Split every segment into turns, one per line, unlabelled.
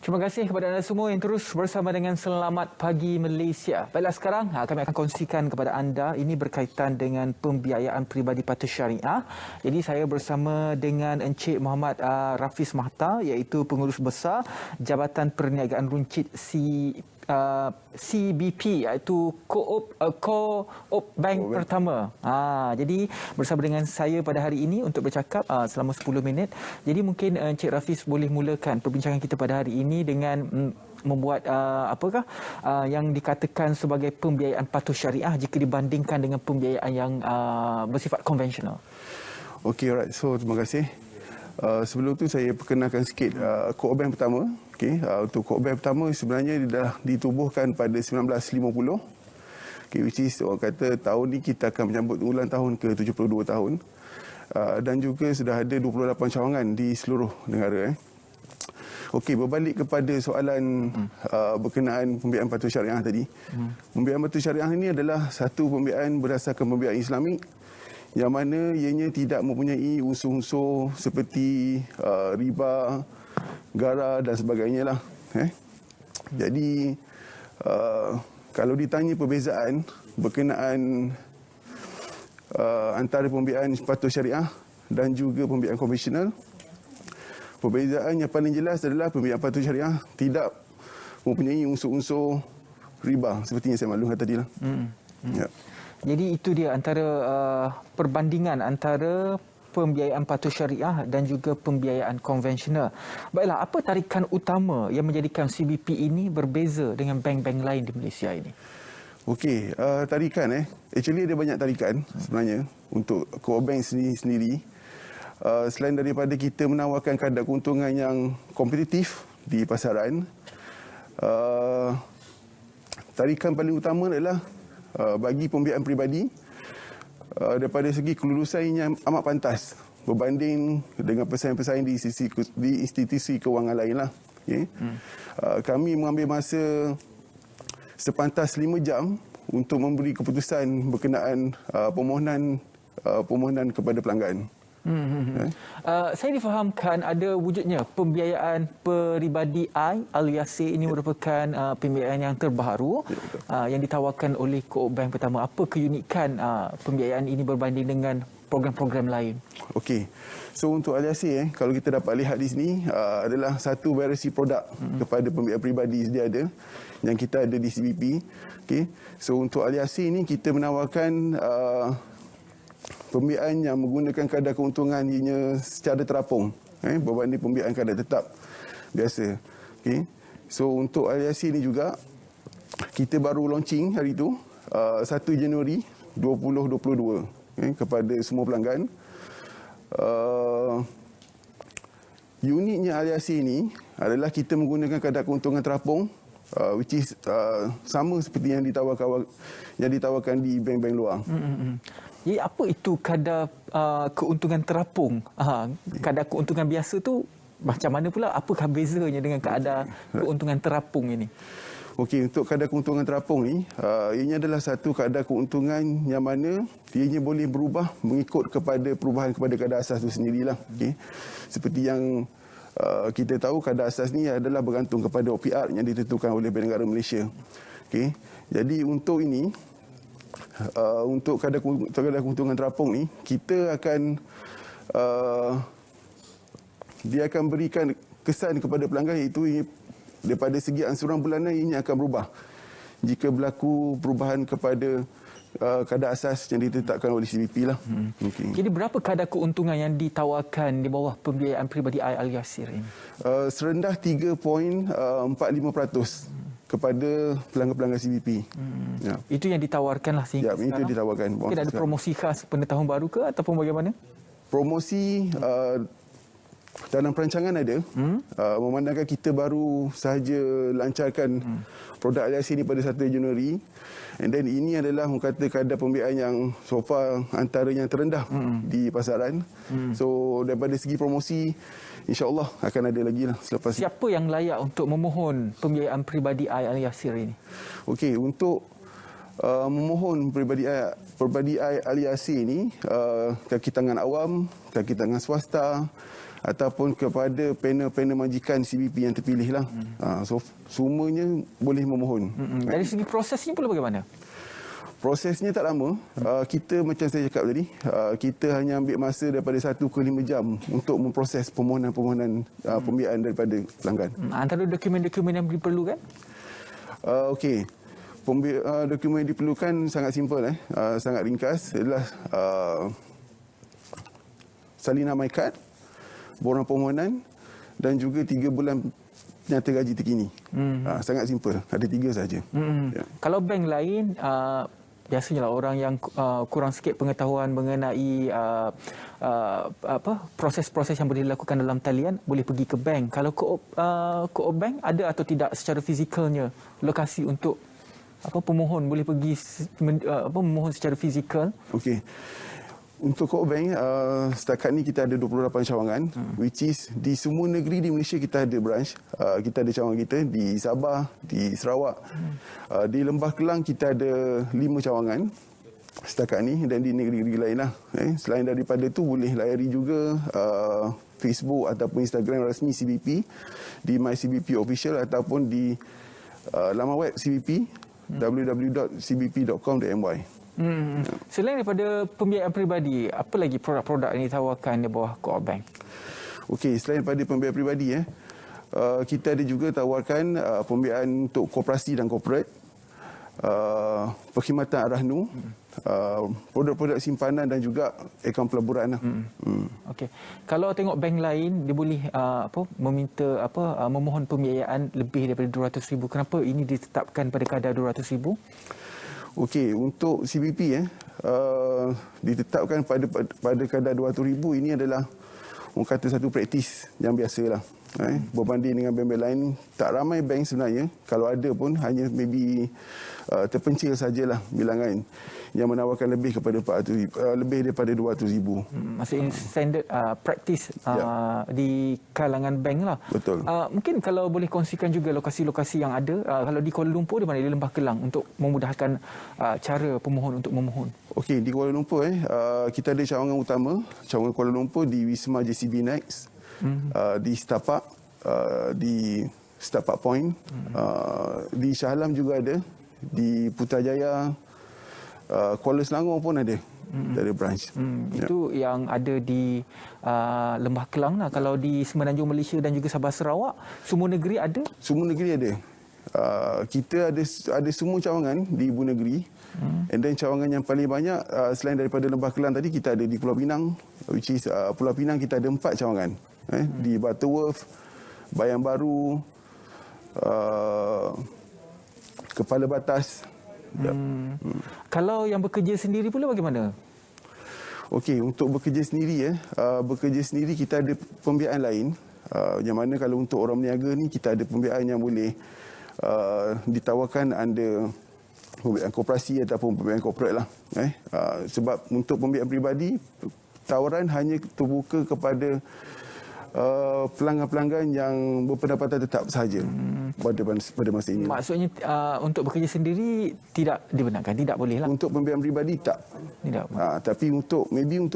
Terima kasih kepada anda semua yang terus bersama dengan Selamat Pagi Malaysia. Baiklah, sekarang kami akan kongsikan kepada anda ini berkaitan dengan pembiayaan peribadi patuh syariah. Jadi saya bersama dengan Encik Muhammad Rafiz Mahta, iaitu Pengurus Besar Jabatan Perniagaan Runcit CBP, iaitu Co-op Bank Pertama. Jadi bersama dengan saya pada hari ini untuk bercakap selama 10 minit. Jadi mungkin Encik Rafiz boleh mulakan perbincangan kita pada hari ini dengan membuat yang dikatakan sebagai pembiayaan patuh syariah jika dibandingkan dengan pembiayaan yang bersifat konvensional.
Okey, alright. So terima kasih. Sebelum tu saya perkenalkan sikit Co-op Bank Pertama. Untuk Co-op Bank Pertama sebenarnya dah ditubuhkan pada 1950. Which is orang kata tahun ni kita akan menyambut ulang tahun ke-72 tahun. Dan juga sudah ada 28 cawangan di seluruh negara. Berbalik kepada soalan berkenaan pembiayaan patuh syariah tadi. Pembiayaan patuh syariah ini adalah satu pembiayaan berdasarkan pembiayaan Islamik yang mana ianya tidak mempunyai unsur-unsur seperti riba, gara dan sebagainya lah. Jadi kalau ditanya perbezaan berkenaan antara pembiayaan patuh syariah dan juga pembiayaan konvensional, perbezaan yang paling jelas adalah pembiayaan patuh syariah tidak mempunyai unsur-unsur riba seperti yang saya maklumkan tadi lah. Ya.
Jadi itu dia antara perbandingan antara pembiayaan patuh syariah dan juga pembiayaan konvensional. Baiklah, apa tarikan utama yang menjadikan CBP ini berbeza dengan bank-bank lain di Malaysia ini?
Tarikan actually ada banyak tarikan sebenarnya untuk Co-op Bank sendiri. Selain daripada kita menawarkan kadar keuntungan yang kompetitif di pasaran, tarikan paling utama adalah bagi pembiayaan peribadi daripada segi kelulusannya amat pantas berbanding dengan pesaing-pesaing di institusi kewangan lain lah. Kami mengambil masa sepantas 5 jam untuk memberi keputusan berkenaan permohonan kepada pelanggan.
Saya difahamkan ada wujudnya pembiayaan peribadi alias ini merupakan pembiayaan yang terbaru yang ditawarkan oleh Co-op Bank Pertama. Apa keunikan pembiayaan ini berbanding dengan program-program lain?
So untuk alias kalau kita dapat lihat di sini adalah satu variasi produk kepada pembiayaan peribadi sedia ada yang kita ada di CBP. So untuk alias ini kita menawarkan pembiayaan yang menggunakan kadar keuntungan ianya secara terapung berbanding pembiayaan kadar tetap biasa. So untuk aliasi ini juga kita baru launching hari itu 1 Januari 2022 kepada semua pelanggan. Uniknya aliasi ini adalah kita menggunakan kadar keuntungan terapung which is sama seperti yang ditawarkan di bank-bank luar.
Jadi apa itu kadar keuntungan terapung? Kadar keuntungan biasa tu macam mana pula? Apakah bezanya dengan kadar keuntungan terapung ini?
Untuk kadar keuntungan terapung ni, ianya adalah satu kadar keuntungan yang mana ianya boleh berubah mengikut kepada perubahan kepada kadar asas itu sendirilah. Seperti yang kita tahu, kadar asas ni adalah bergantung kepada OPR yang ditentukan oleh Bank Negara Malaysia. Jadi untuk ini, untuk kadar keuntungan terapung ni, kita akan dia akan berikan kesan kepada pelanggan iaitu daripada segi ansuran bulanan ini akan berubah jika berlaku perubahan kepada kadar asas yang ditetapkan oleh CBP lah.
Jadi berapa kadar keuntungan yang ditawarkan di bawah pembiayaan peribadi Al-Yasir ini?
Serendah 3.45% kepada pelanggan-pelanggan CBP.
Itu yang ditawarkan lah sehingga sekarang?
Itu ditawarkan.
Mungkin ada promosi khas pada tahun baru ke ataupun bagaimana?
Promosi dalam perancangan ada. Memandangkan kita baru sahaja lancarkan produk aliasi ini pada 1 Januari. And then ini adalah kadar pembiayaan yang so far antara yang terendah di pasaran. So daripada segi promosi, InsyaAllah akan ada lagi lah selepas.
Siapa yang layak untuk memohon pembiayaan peribadi Al-Yasir ini?
Untuk memohon peribadi Al-Yasir ini, kaki tangan awam, kaki tangan swasta, ataupun kepada panel-panel majikan CBP yang terpilih lah. So semuanya boleh memohon.
Dari segi prosesnya pula bagaimana?
Prosesnya tak lama. Kita macam saya cakap tadi, kita hanya ambil masa daripada 1 ke 5 jam untuk memproses permohonan-permohonan pembiayaan daripada pelanggan.
Antara dokumen-dokumen yang diperlukan?
Okey. Dokumen yang diperlukan sangat simple, sangat ringkas. Adalah salinan MyKad, borang permohonan dan juga 3 bulan nyata gaji terkini. Sangat simple. Ada 3 saja.
Ya. Kalau bank lain, biasanya lah orang yang kurang sikit pengetahuan mengenai proses-proses yang boleh dilakukan dalam talian boleh pergi ke bank. Kalau Co-op Bank ada atau tidak secara fizikalnya lokasi untuk pemohon boleh pergi memohon secara fizikal?
Okey. Untuk Co-op Bank, setakat ni kita ada 28 cawangan, which is di semua negeri di Malaysia kita ada branch. Kita ada cawangan kita di Sabah, di Sarawak. Di Lembah Kelang kita ada 5 cawangan setakat ni dan di negeri-negeri lain lah. Selain daripada tu boleh layari juga Facebook ataupun Instagram rasmi CBP di MyCBP Official ataupun di laman web CBP www.cbp.com.my.
Selain daripada pembiayaan peribadi, apa lagi produk-produk yang ditawarkan di bawah Co-op Bank?
Okey, selain daripada pembiayaan peribadi, kita ada juga tawarkan pembiayaan untuk koperasi dan korporat, perkhidmatan arahnu, produk-produk simpanan dan juga akaun pelaburan.
Okey. Kalau tengok bank lain dia boleh meminta memohon pembiayaan lebih daripada 200,000. Kenapa ini ditetapkan pada kadar 200,000?
Okey, untuk CBP ditetapkan pada kadar 200,000. Ini adalah orang kata satu praktis yang biasalah. Berbanding dengan bank-bank lain, tak ramai bank sebenarnya, kalau ada pun hanya maybe terpencil sajalah bilangan yang menawarkan lebih daripada 200,000.
Maksudnya standard praktis di kalangan bank lah.
Betul.
Mungkin kalau boleh kongsikan juga lokasi-lokasi yang ada, kalau di Kuala Lumpur di mana, di Lembah Kelang, untuk memudahkan cara pemohon untuk memohon. Okey,
di Kuala Lumpur kita ada cawangan utama, cawangan Kuala Lumpur di Wisma JCB Next, di Setapak, di Setapak Point, di Shah Alam juga ada, di Putrajaya, Kuala Selangor pun ada. Dari branch.
Itu yang ada di Lembah Kelang lah. Kalau di Semenanjung Malaysia dan juga Sabah Sarawak, semua negeri ada?
Semua negeri ada. Kita ada semua cawangan di ibu negeri. And then cawangan yang paling banyak selain daripada Lembah Kelang tadi, kita ada di Pulau Pinang, which is Pulau Pinang kita ada 4 cawangan. Di Butterworth, Bayan Baru, Kepala Batas.
Kalau yang bekerja sendiri pula bagaimana?
Okey, untuk bekerja sendiri kita ada pembiayaan lain. Yang mana kalau untuk orang berniaga ni kita ada pembiayaan yang boleh ditawarkan under pembiayaan koperasi ataupun pembiayaan korporat lah. Sebab untuk pembiayaan peribadi, tawaran hanya terbuka kepada pelanggan-pelanggan yang berpendapatan tetap sahaja pada masa ini.
Maksudnya untuk bekerja sendiri tidak dibenarkan, tidak boleh lah.
Untuk pembiayaan peribadi tak.
Tidak.
Tapi untuk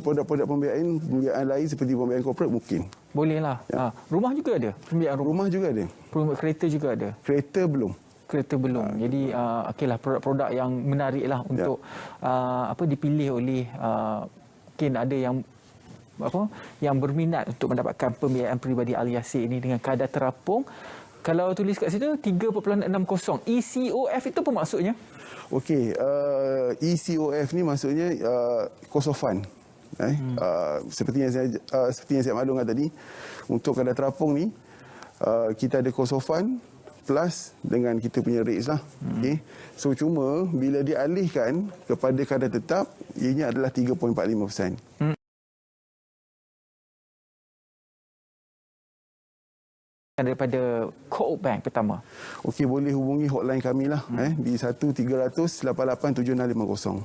produk-produk pembiayaan lain seperti pembiayaan korporat mungkin.
Boleh lah. Rumah juga ada? Pembiayaan
rumah juga ada.
Kereta juga ada?
Kereta belum.
Jadi okeylah, produk-produk yang menarik lah untuk dipilih oleh mungkin ada yang berminat untuk mendapatkan pembiayaan peribadi Al-Yasir ini dengan kadar terapung. Kalau tulis kat situ 3.60. ECOF itu apa maksudnya?
Okey, ECOF ni maksudnya cost of fund. Seperti yang saya maklumkan tadi, untuk kadar terapung ni kita ada cost of fund plus dengan kita punya rates lah. Okay. So cuma bila dialihkan kepada kadar tetap, ianya adalah 3.45%.
Daripada Co-op Bank pertama.
Okey, boleh hubungi hotline kami lah di 1300887650.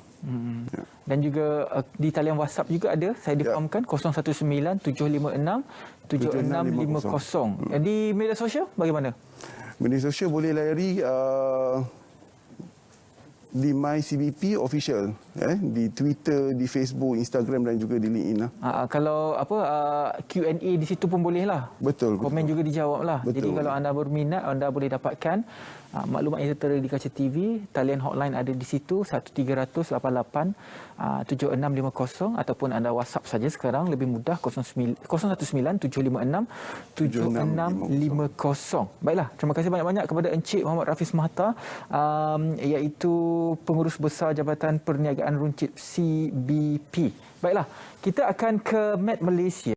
Dan juga di talian WhatsApp juga ada, saya difahamkan 0197976650. Di media sosial bagaimana?
Media sosial boleh layari di MyCBP Official, di Twitter, di Facebook, Instagram dan juga di LinkedIn lah.
Kalau Q&A di situ pun boleh lah.
Betul.
Komen juga dijawab lah.
Betul.
Jadi kalau anda berminat, anda boleh dapatkan maklumat yang tertera di kaca TV. Talian hotline ada di situ 1300 88 7650 ataupun anda WhatsApp saja sekarang lebih mudah 019 756 7650. Baiklah, terima kasih banyak-banyak kepada Encik Muhammad Rafiz Mahta, iaitu Pengurus Besar Jabatan Perniagaan Runcit CBP. Baiklah, kita akan ke Met Malaysia.